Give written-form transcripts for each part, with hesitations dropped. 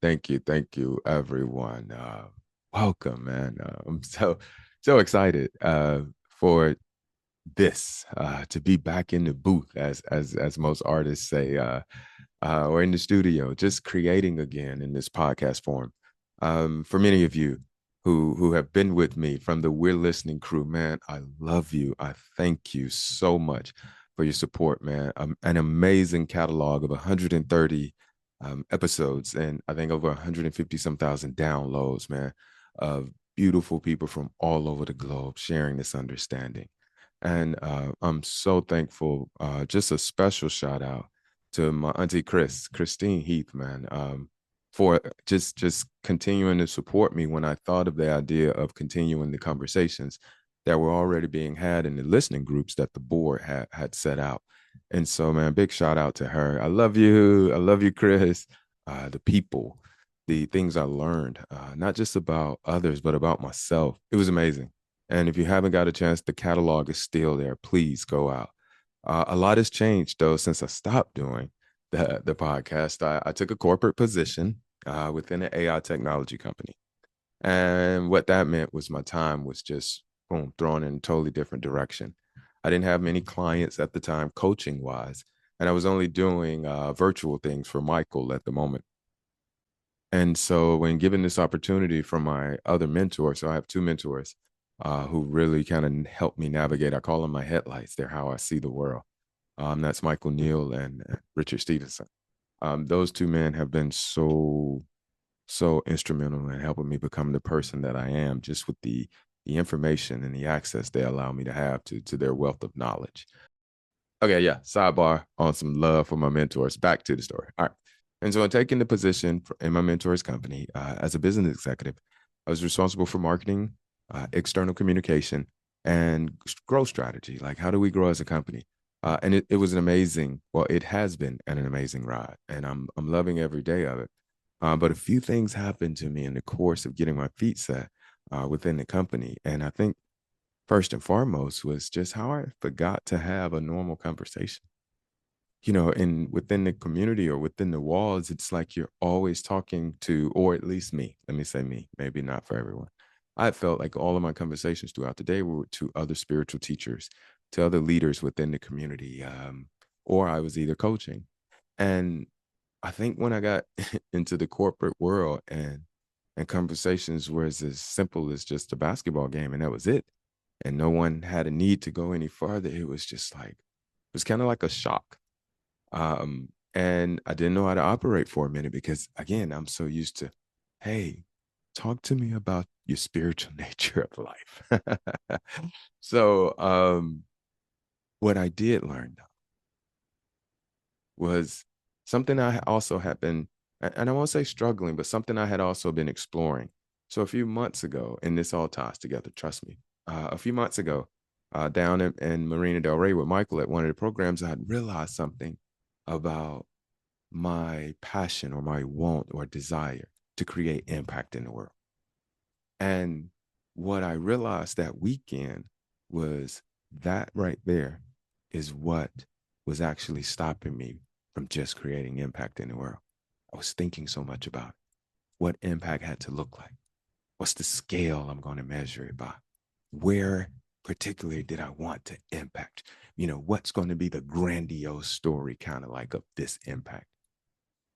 thank you, everyone. Welcome, man. I'm so excited for this to be back in the booth, as most artists say, or in the studio, just creating again in this podcast form. For many of you who have been with me from the We're Listening crew, man, I love you. I thank you so much for your support, man. An amazing catalog of 130 episodes, and I think over 150 some thousand downloads, man, of beautiful people from all over the globe sharing this understanding. And I'm so thankful. Just a special shout out to my auntie Christine Heath, man, for just continuing to support me when I thought of the idea of continuing the conversations that were already being had in the listening groups that the board had set out. And so, man, big shout out to her. I love you. I love you, Chris. The people, the things I learned, not just about others, but about myself. It was amazing. And if you haven't got a chance, the catalog is still there. Please go out. A lot has changed though since I stopped doing the podcast. I took a corporate position within an AI technology company, and what that meant was my time was just boom thrown in a totally different direction. I didn't have many clients at the time, coaching wise, and I was only doing virtual things for Michael at the moment. And so, when given this opportunity from my other mentor, so I have two mentors who really kind of helped me navigate. I call them my headlights. They're how I see the world. That's Michael Neal and Richard Stevenson. Those two men have been so instrumental in helping me become the person that I am, just with the information and the access they allow me to have to their wealth of knowledge. Okay, yeah. Sidebar on some love for my mentors. Back to the story. All right. And so, in taking the position in my mentor's company as a business executive, I was responsible for marketing, external communication, and growth strategy. Like, how do we grow as a company? And it was an amazing, well, it has been an amazing ride, and I'm loving every day of it. But a few things happened to me in the course of getting my feet set within the company, and I think first and foremost was just how I forgot to have a normal conversation. You know, in within the community or within the walls, it's like you're always talking to, or at least me, let me say me, maybe not for everyone. I felt like all of my conversations throughout the day were to other spiritual teachers, to other leaders within the community, or I was either coaching. And I think when I got into the corporate world and conversations were as simple as just a basketball game and that was it, and no one had a need to go any further, it was just like, it was kind of like a shock. And I didn't know how to operate for a minute because, again, I'm so used to, hey, talk to me about your spiritual nature of life. So, what I did learn though was something I also had been, and I won't say struggling, but something I had also been exploring. So a few months ago, and this all ties together, trust me. A few months ago, down in Marina Del Rey with Michael at one of the programs, I had realized something about my passion or my want or desire to create impact in the world. And what I realized that weekend was that right there is what was actually stopping me from just creating impact in the world. I was thinking so much about what impact had to look like. What's the scale I'm going to measure it by? Where particularly did I want to impact? You know, what's going to be the grandiose story kind of like of this impact?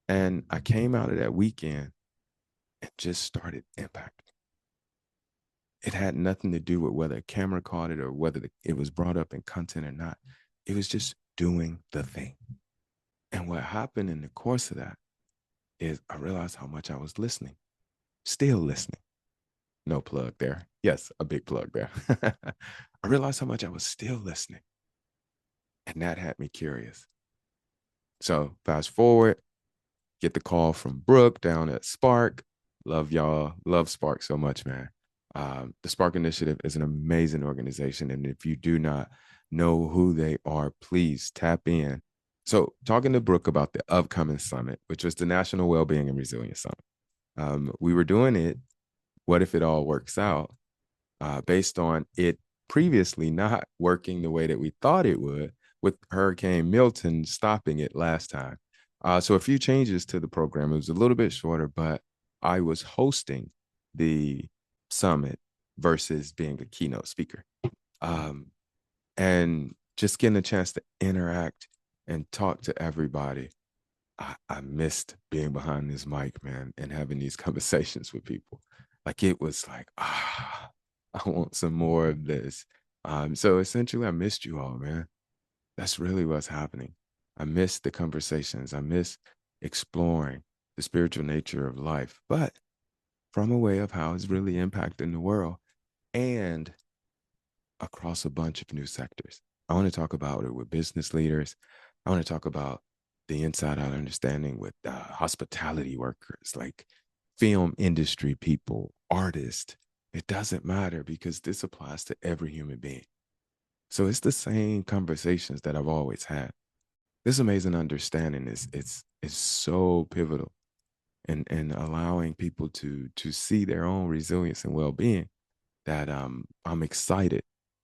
And I came out of that weekend and just started impact. It had nothing to do with whether a camera caught it or whether it was brought up in content or not. It was just doing the thing. And what happened in the course of that is I realized how much I was listening, still listening. No plug there. Yes, a big plug there. I realized how much I was still listening. And that had me curious. So fast forward, get the call from Brooke down at Spark. Love y'all. Love Spark so much, man. The Spark Initiative is an amazing organization. And if you do not know who they are, please tap in. So, talking to Brooke about the upcoming summit, which was the National Wellbeing and Resilience Summit, we were doing it. What if it all works out? Based on it previously not working the way that we thought it would, with Hurricane Milton stopping it last time. So a few changes to the program. It was a little bit shorter, but I was hosting the summit versus being a keynote speaker. Um, and just getting a chance to interact and talk to everybody. I missed being behind this mic, man, and having these conversations with people. Like it was like, I want some more of this. So essentially, I missed you all, man. That's really what's happening. I miss the conversations. I miss exploring the spiritual nature of life, but from a way of how it's really impacting the world and across a bunch of new sectors. I want to talk about it with business leaders. I want to talk about the inside out understanding with hospitality workers, like film industry people, artists. It doesn't matter because this applies to every human being. So it's the same conversations that I've always had. This amazing understanding is so pivotal in allowing people to see their own resilience and well-being that I'm excited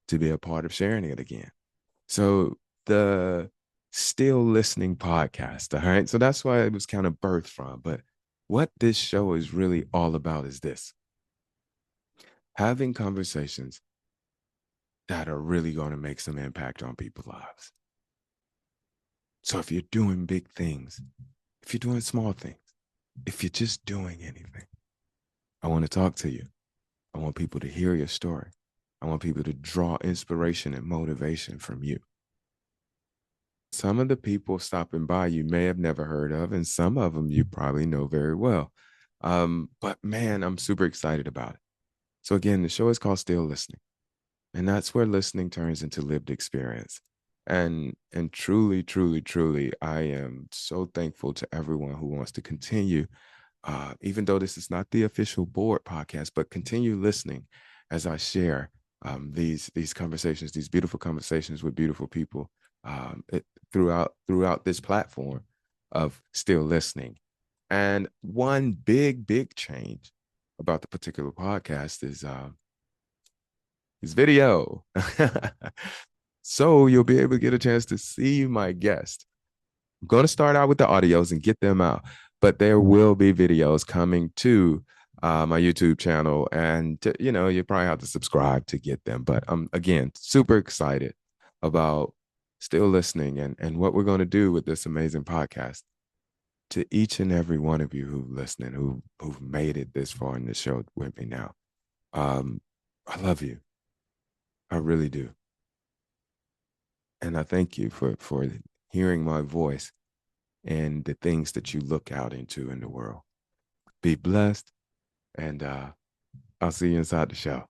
to be a part of sharing it again. So the Still Listening podcast, all right. So that's why it was kind of birthed from. But what this show is really all about is this: having conversations that are really going to make some impact on people's lives. So if you're doing big things, if you're doing small things, if you're just doing anything, I want to talk to you. I want people to hear your story. I want people to draw inspiration and motivation from you. Some of the people stopping by you may have never heard of, and some of them you probably know very well. But man, I'm super excited about it. So again, the show is called Still Listening, and that's where listening turns into lived experience. And truly, truly, truly, I am so thankful to everyone who wants to continue, even though this is not the official board podcast, but continue listening as I share these conversations, these beautiful conversations with beautiful people throughout this platform of Still Listening. And one big change about the particular podcast is video. So you'll be able to get a chance to see my guest. I'm going to start out with the audios and get them out, but there will be videos coming to my YouTube channel, and you probably have to subscribe to get them. But I'm again super excited about Still Listening and what we're going to do with this amazing podcast. To each and every one of you who've listening, who've made it this far in the show with me now, I love you. I really do, and I thank you for hearing my voice and the things that you look out into in the world. Be blessed, and I'll see you inside the show.